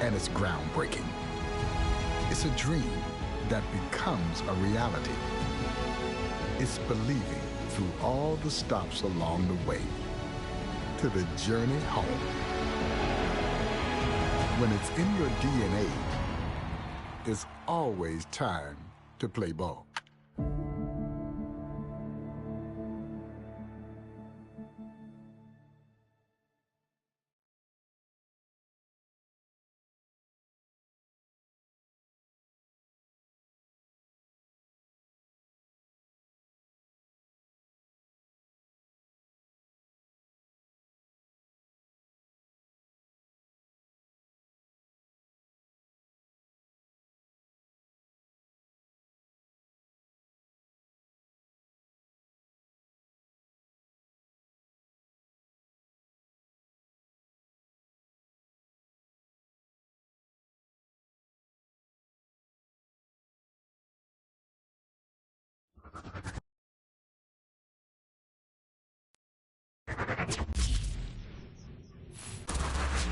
and it's groundbreaking. It's a dream that becomes a reality. It's believing through all the stops along the way to the journey home. When it's in your DNA, it's always time to play ball.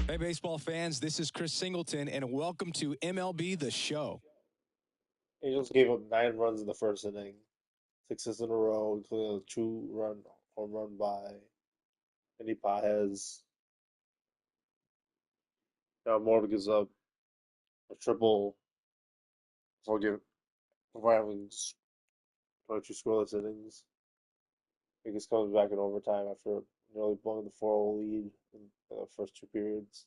Hey, baseball fans, this is Chris Singleton, and welcome to MLB The Show. Angels gave up 9 runs in the first inning, 6 in a row, including a 2-run home run by Andy Pajes. Now Morgan gives up a triple before having 22 scoreless innings. Vegas comes back in overtime after nearly blowing the 4-0 lead in the first 2 periods.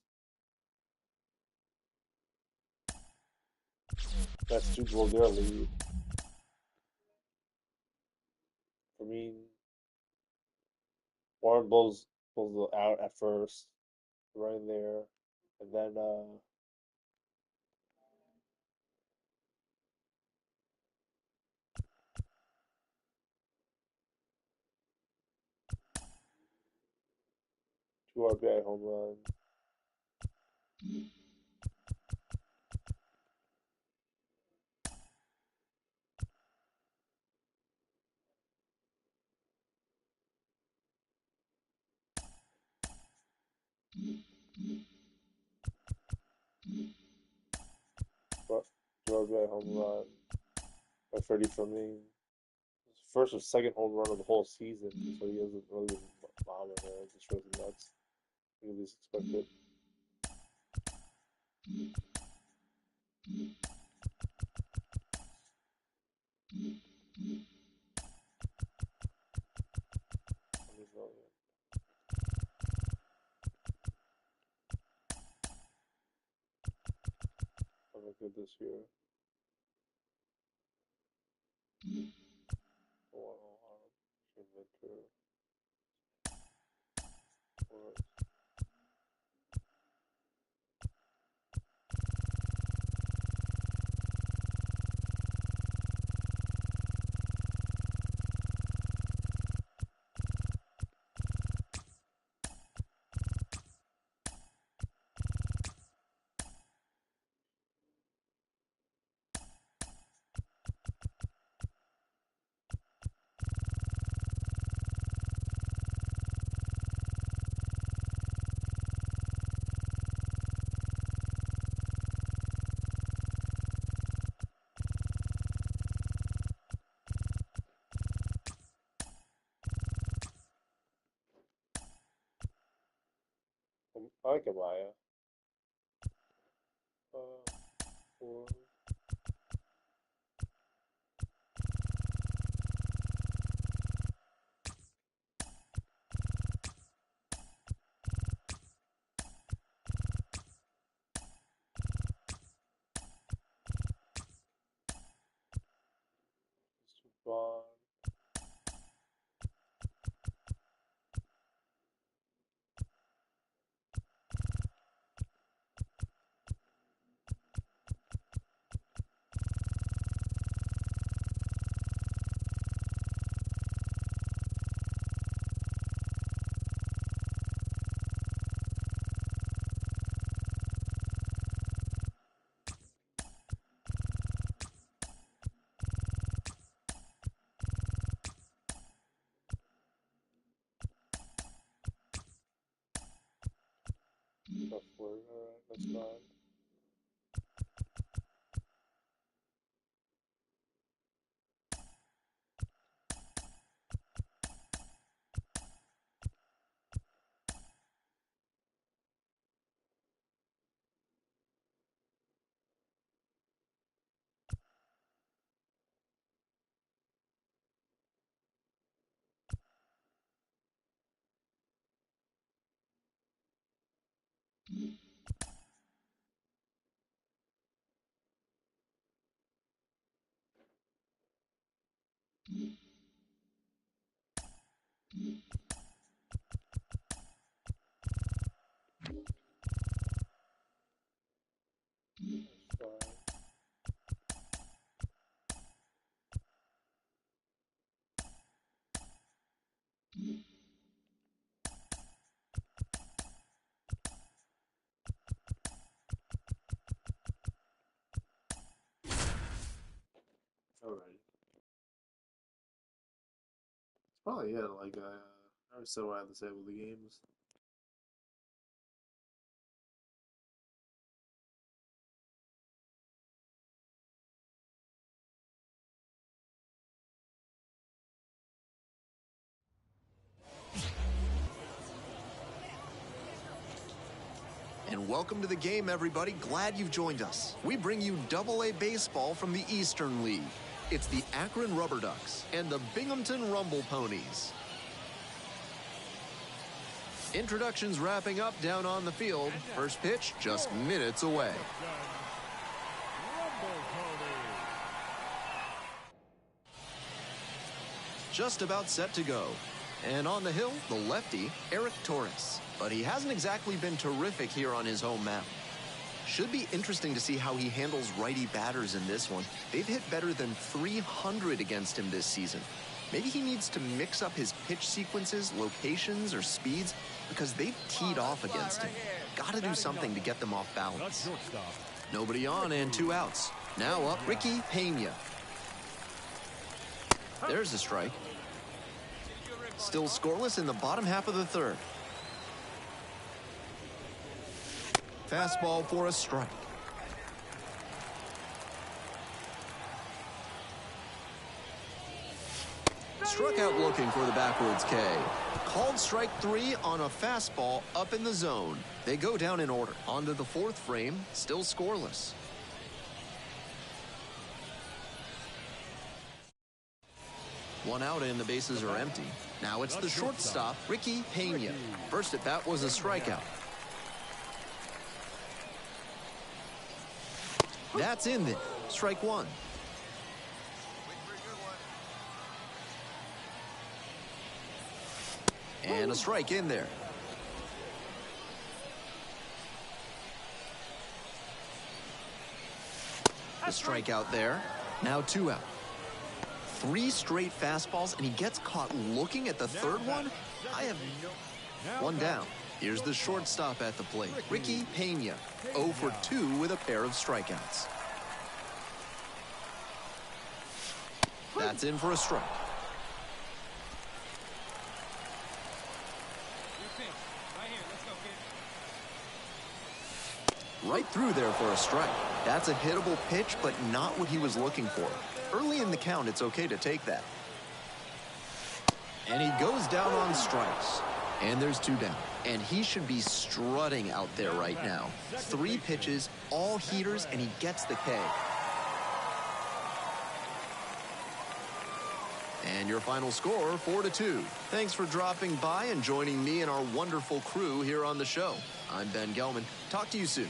That's 2 blow their lead. I mean, Warren blows out at first, right in there, and then 2 RBI home run. But 2 RBI home run by Freddie Freeman. His first or second home run of the whole season, so he hasn't really been bombing there. It just shows the nuts. I think at least expect it. I'm not good this year. I like Amaya. 4. Bond. That's fine. Alright. Probably, yeah, like, I always said why I had to disable the games. And welcome to the game, everybody. Glad you've joined us. We bring you AA baseball from the Eastern League. It's the Akron Rubber Ducks and the Binghamton Rumble Ponies. Introductions wrapping up down on the field. First pitch just minutes away. Just about set to go. And on the hill, the lefty, Eric Torres. But he hasn't exactly been terrific here on his home mound. Should be interesting to see how he handles righty batters in this one. They've hit better than 300 against him this season. Maybe he needs to mix up his pitch sequences, locations, or speeds because they've teed off against him. Gotta do something to get them off balance. Nobody on and 2 outs. Now up, Ricky Pena. There's a strike. Still scoreless in the bottom half of the third. Fastball for a strike. Struck out looking for the backwards K. Called strike 3 on a fastball up in the zone. They go down in order. Onto the 4th frame, still scoreless. One out and the bases are empty. Now it's the shortstop, Ricky Pena. First at bat was a strikeout. That's in there. Strike 1. And a strike in there. A strikeout there. Now 2 out. 3 straight fastballs, and he gets caught looking at the third one? I have no... One down. Here's the shortstop at the plate, Ricky Pena. 0 for 2 with a pair of strikeouts. That's in for a strike. Right through there for a strike. That's a hittable pitch, but not what he was looking for. Early in the count, it's okay to take that. And he goes down on strikes. And there's 2 down. And he should be strutting out there right now. 3 pitches, all heaters, and he gets the K. And your final score, 4-2. Thanks for dropping by and joining me and our wonderful crew here on the show. I'm Ben Gelman. Talk to you soon.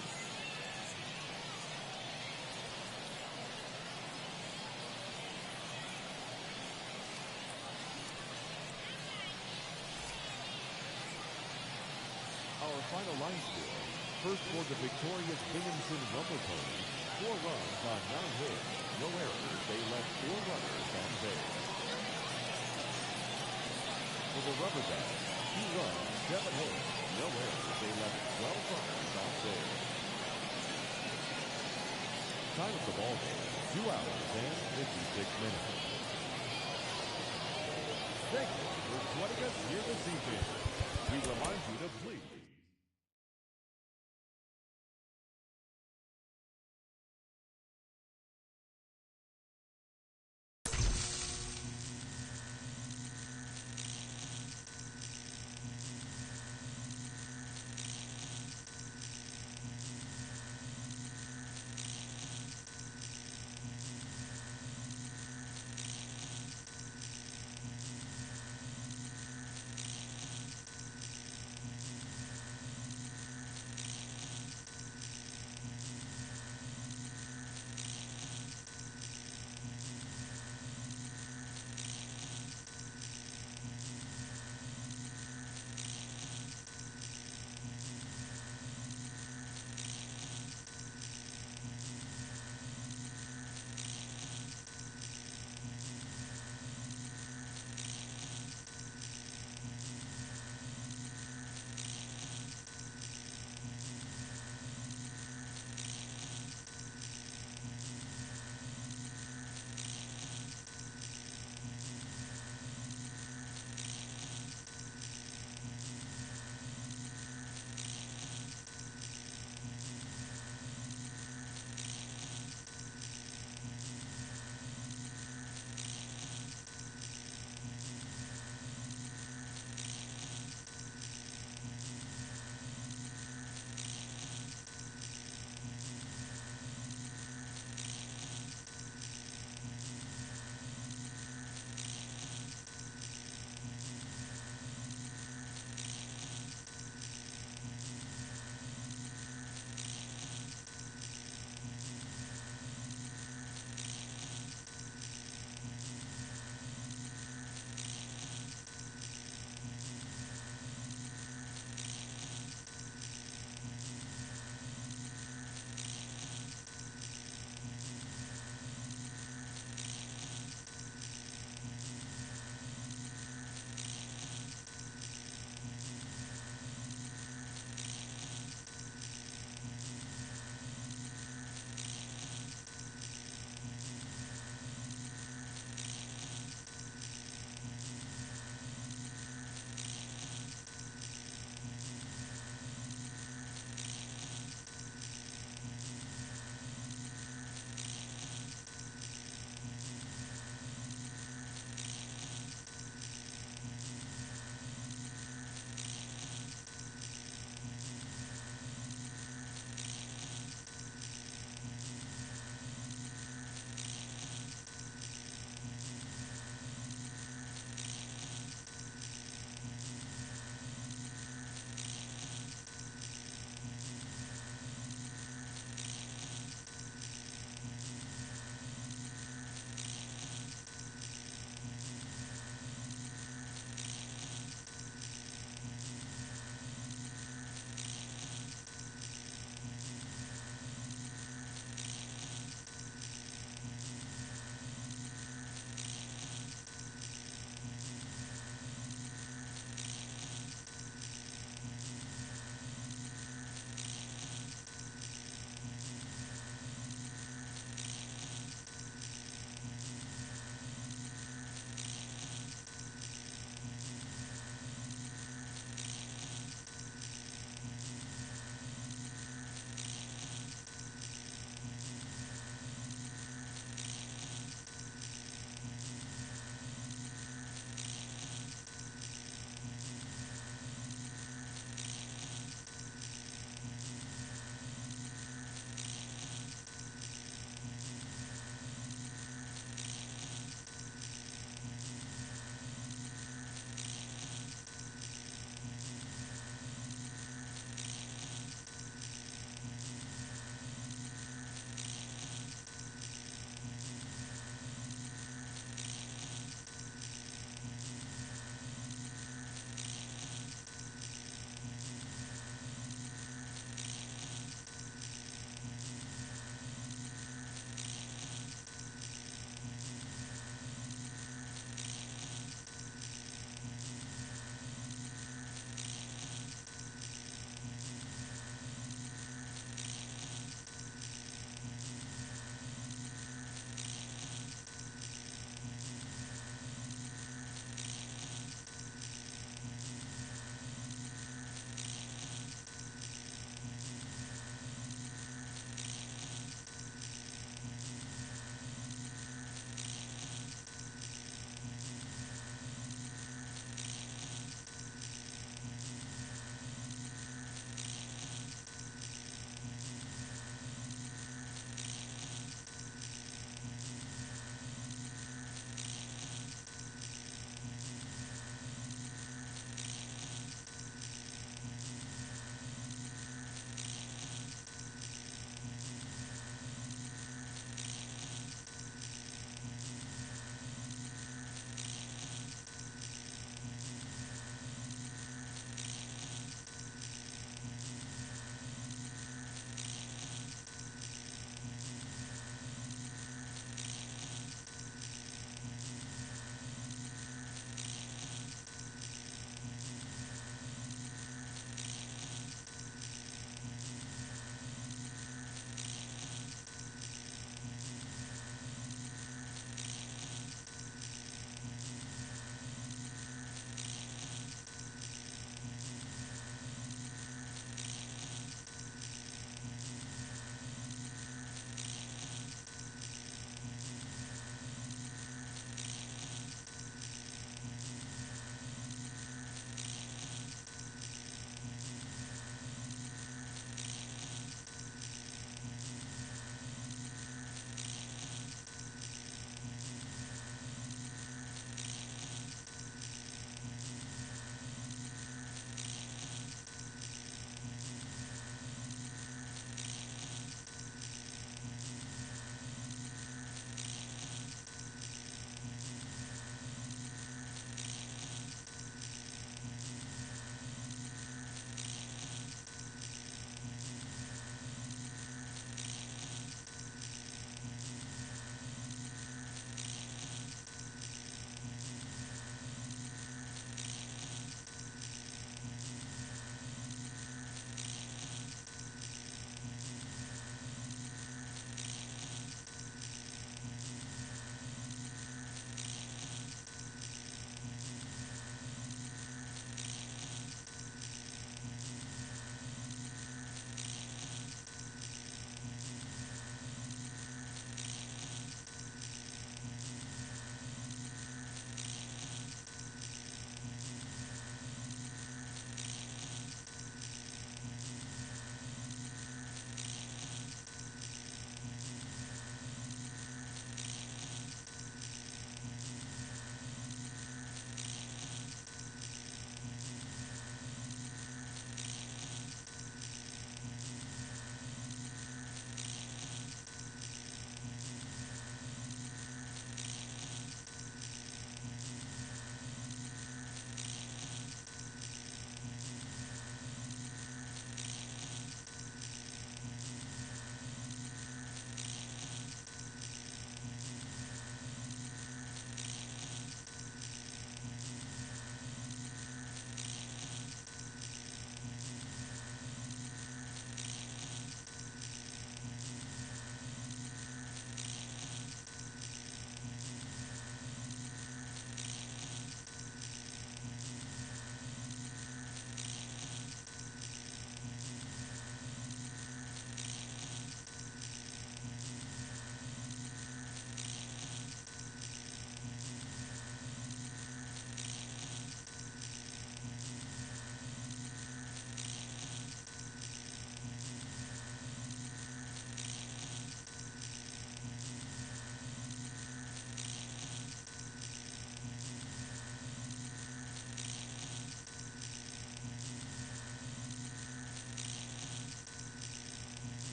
Our final line score. First for the victorious Binghamton Rumble Ponies. 4 runs on 9 hits. No errors. They left 4 runners on base. For the Rubber Ducks, 2 runs, 7 hits. No errors. They left 12 runners on base. Time of the ball game, 2 hours and 56 minutes. Thank you for joining us here this evening. We remind you to please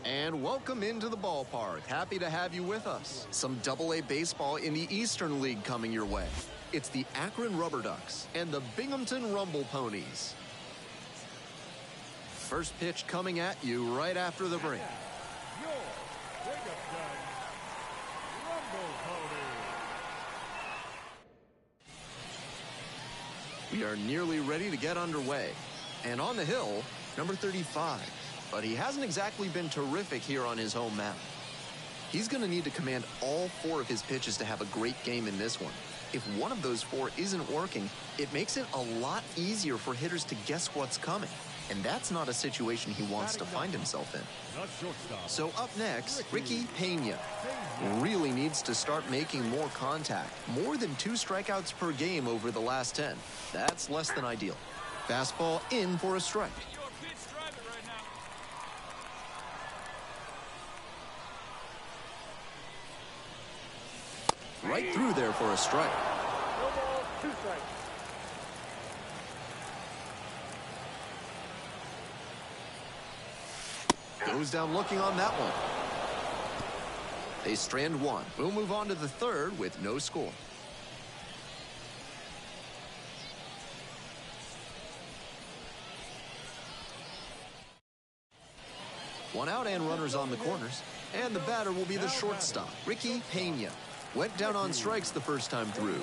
And welcome into the ballpark. Happy to have you with us. Some AA baseball in the Eastern League coming your way. It's the Akron Rubber Ducks and the Binghamton Rumble Ponies. First pitch coming at you right after the break. Your Binghamton Rumble Ponies. We are nearly ready to get underway. And on the hill, number 35. But he hasn't exactly been terrific here on his home mound. He's going to need to command all 4 of his pitches to have a great game in this one. If one of those 4 isn't working, it makes it a lot easier for hitters to guess what's coming. And that's not a situation he wants to find himself in. So up next, Ricky Pena really needs to start making more contact. More than 2 strikeouts per game over the last 10. That's less than ideal. Fastball in for a strike. Right through there for a strike. No ball, 2 strikes. Goes down looking on that one. They strand 1. We'll move on to the 3rd with no score. One out and runners on the corners. And the batter will be the shortstop, Ricky Pena. Went down on strikes the first time through.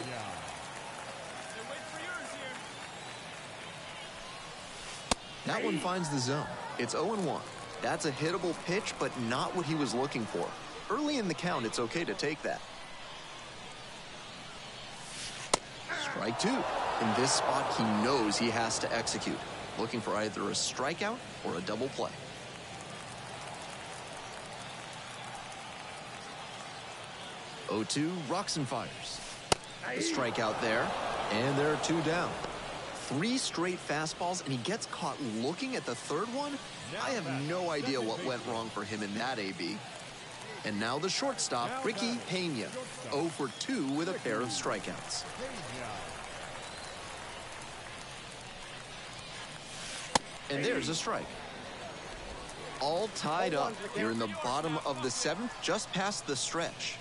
That one finds the zone. It's 0-1. That's a hittable pitch, but not what he was looking for. Early in the count, it's okay to take that. Strike 2. In this spot, he knows he has to execute. Looking for either a strikeout or a double play. The 0-2, rocks and fires. The strikeout there, and there are 2 down. 3 straight fastballs, and he gets caught looking at the 3rd one. I have no idea what went wrong for him in that AB. And now the shortstop, Ricky Pena, 0 for 2 with a pair of strikeouts. And there's a strike. All tied up here in the bottom of the 7th, just past the stretch.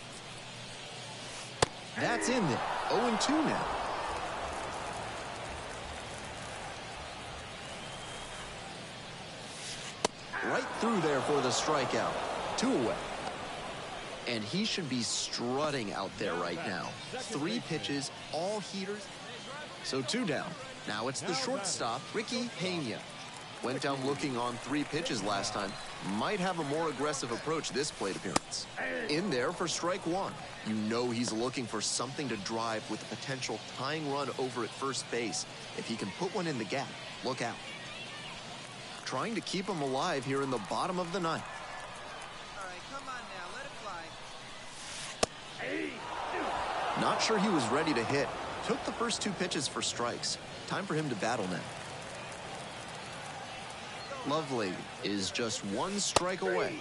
That's in there. 0-2 now. Right through there for the strikeout. 2 away. And he should be strutting out there right now. 3 pitches, all heaters. So 2 down. Now it's the shortstop, Ricky Pena. Went down looking on 3 pitches last time. Might have a more aggressive approach this plate appearance. In there for strike 1. You know he's looking for something to drive with a potential tying run over at first base. If he can put one in the gap, look out. Trying to keep him alive here in the bottom of the 9th. All right, come on now, let it fly. Not sure he was ready to hit. Took the first 2 pitches for strikes. Time for him to battle now. Lovely is just 1 strike away.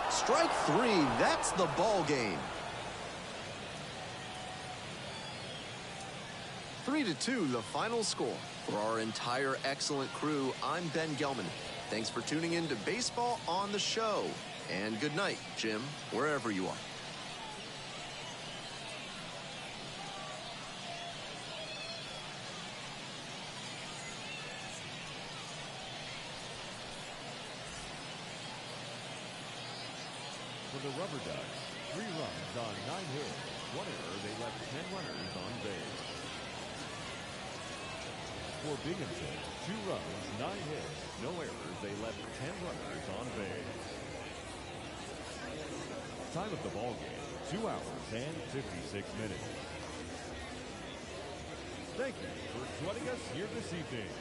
Strike 3, that's the ball game. 3-2, the final score. For our entire excellent crew, I'm Ben Gelman. Thanks for tuning in to Baseball on the Show. And good night, Jim, wherever you are. for the Rubber Ducks. 3 runs on 9 hits. 1 error. They left 10 runners on base. For Binghamton, 2 runs, 9 hits. No errors. They left 10 runners on base. Time of the ball game, 2 hours and 56 minutes. Thank you for joining us here this evening.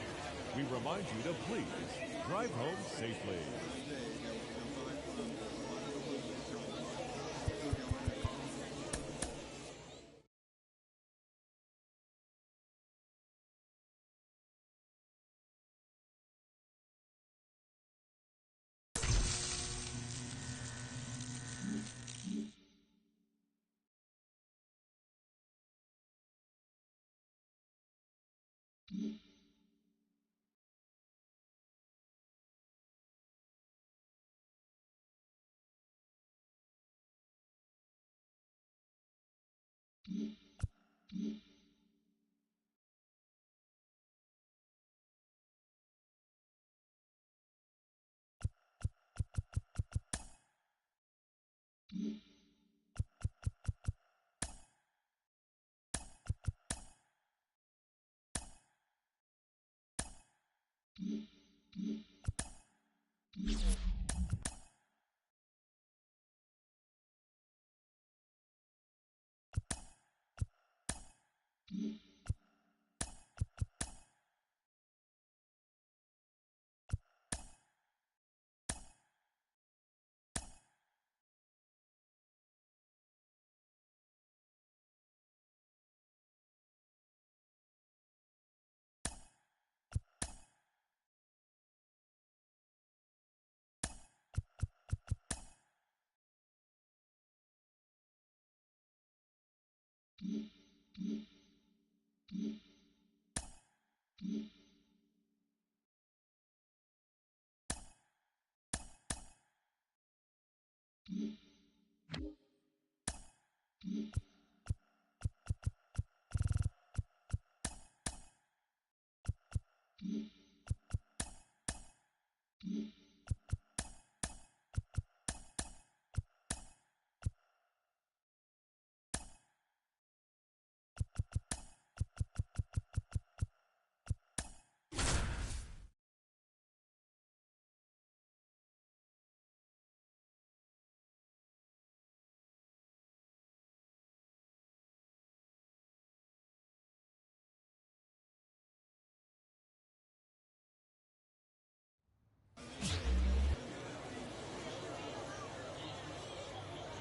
We remind you to please drive home safely.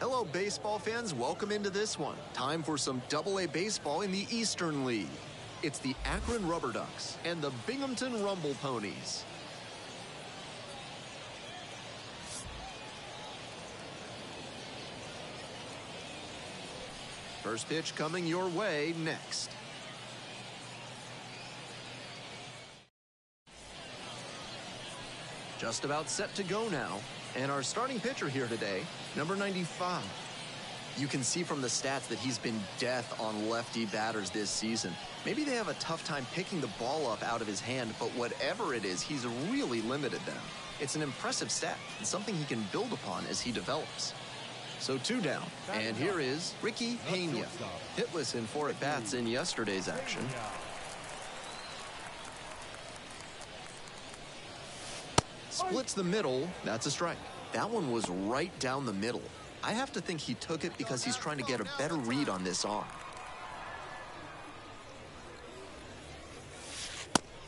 Hello, baseball fans. Welcome into this one. Time for some AA baseball in the Eastern League. It's the Akron Rubber Ducks and the Binghamton Rumble Ponies. First pitch coming your way next. Just about set to go now. And our starting pitcher here today, number 95. You can see from the stats that he's been death on lefty batters this season. Maybe they have a tough time picking the ball up out of his hand, but whatever it is, he's really limited them. It's an impressive stat and something he can build upon as he develops. So 2 down, and here is Ricky Pena. Hitless in 4 at-bats in yesterday's action. Splits the middle, that's a strike. That one was right down the middle. I have to think he took it because he's trying to get a better read on this arm.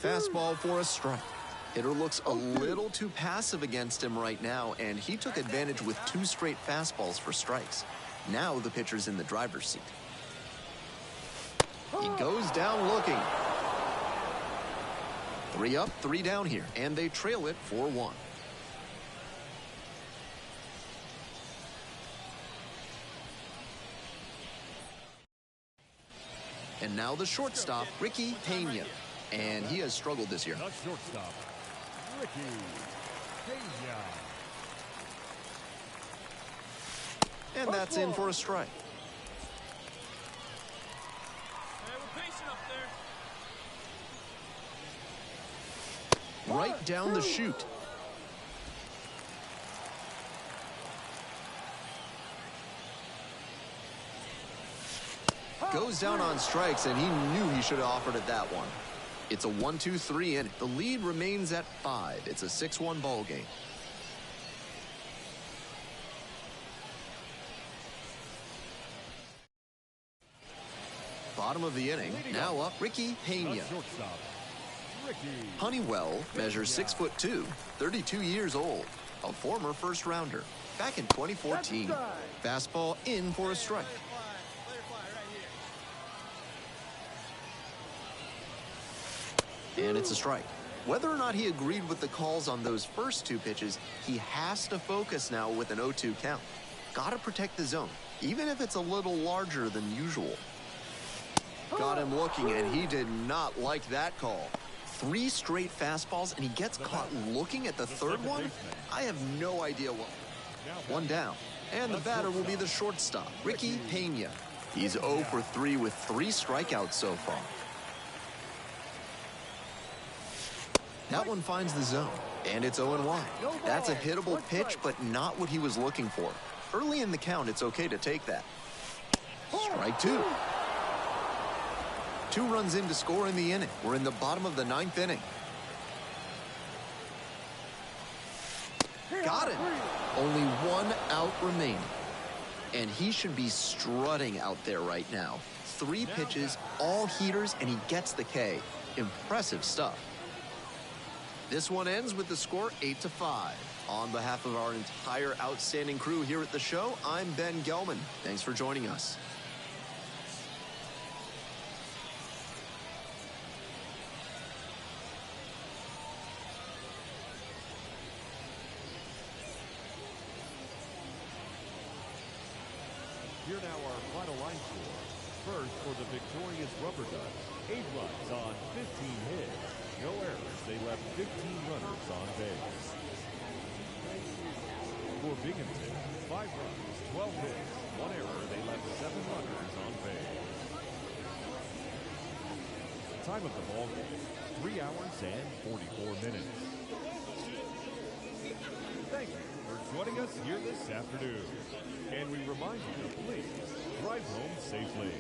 Fastball for a strike. Hitter looks a little too passive against him right now, and he took advantage with 2 straight fastballs for strikes. Now the pitcher's in the driver's seat. He goes down looking. 3 up, 3 down here, and they trail it 4-1. And now the shortstop, Ricky Pena. And he has struggled this year. The shortstop, Ricky Pena. And that's in for a strike. Right down the chute. Goes down on strikes, and he knew he should have offered it that one. It's a 1-2-3 inning. The lead remains at 5. It's a 6-1 ball game. Bottom of the inning, now up Ricky Pena. Honeywell measures 6'2", 32 years old, a former first rounder. Back in 2014, fastball in for a strike. And it's a strike. Whether or not he agreed with the calls on those first 2 pitches, he has to focus now with an 0-2 count. Gotta protect the zone, even if it's a little larger than usual. Got him looking, and he did not like that call. 3 straight fastballs, and he gets caught looking at the third one? I have no idea what. 1 down, and the batter will be the shortstop, Ricky Pena. He's 0 for 3 with 3 strikeouts so far. That one finds the zone, and it's 0-1. That's a hittable pitch, but not what he was looking for. Early in the count, it's okay to take that. Strike 2. 2 runs in to score in the inning. We're in the bottom of the 9th inning. Got it. Only 1 out remaining. And he should be strutting out there right now. 3 pitches, all heaters, and he gets the K. Impressive stuff. This one ends with the score 8-5. On behalf of our entire outstanding crew here at the show, I'm Ben Gelman. Thanks for joining us. Here now our final line score. First for the victorious Rubber Ducks, 8 runs on 15 hits. No errors, they left 15 runners on base. For Binghamton, 5 runs, 12 hits. 1 error, they left 7 runners on base. Time of the ball game, 3 hours and 44 minutes. Thank you for joining us here this afternoon. And we remind you to please drive home safely.